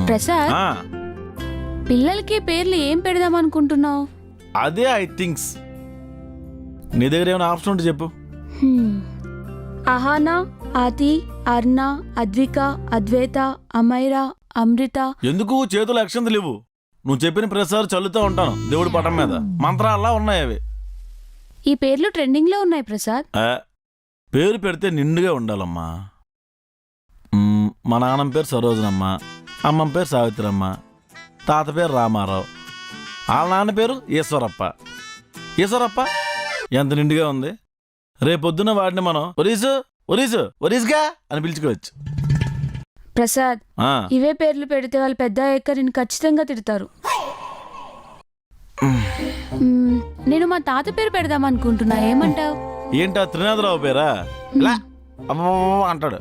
ప్రసాద్, పిల్లలకి పేర్లు ఏం పెడదాం అనుకుంటున్నావు? అదే ఐ థింక్స్. నీ దగ్గర ఏమైనా ఆప్షన్ ఉంటే చెప్పు. అహానా, ఆతి, అర్ణ, అద్విక, అద్వైత, అమైరా, అమృత. ఎందుకు చేతులు అక్షంతలు లేవు? నువ్వు చెప్పిన ప్రతిసారి చల్లుతూ ఉంటాను దేవుడి పటం మీద. మంత్రాల్లా ఉన్నాయి అవి. ఈ పేర్లు ట్రెండింగ్ లో ఉన్నాయి ప్రసాద్. పేరు పెడితే నిండుగా ఉండాలమ్మా. మా నాన్నమ్మ పేరు సరోజనమ్మ, అమ్మమ్మ పేరు సావిత్రమ్మ, తాత పేరు రామారావు, వాళ్ళ నాన్న పేరు ఈశ్వరప్ప. ఈశ్వరప్ప ఎంత నిండుగా ఉంది. రేపొద్దున వాడిని మనం ఒరీసు ఒరీసు ఒరీస్గా అని పిలుచుకోవచ్చు. ప్రసాద్, ఇవే పేర్లు పెడితే వాళ్ళు పెద్ద అయ్యాక నిన్ను ఖచ్చితంగా తిడతారు. నేను మా తాత పేరు పెడదాం అనుకుంటున్నా, ఏమంటావు? ఏంటా త్రినాథరావు పేరా? అంటాడు.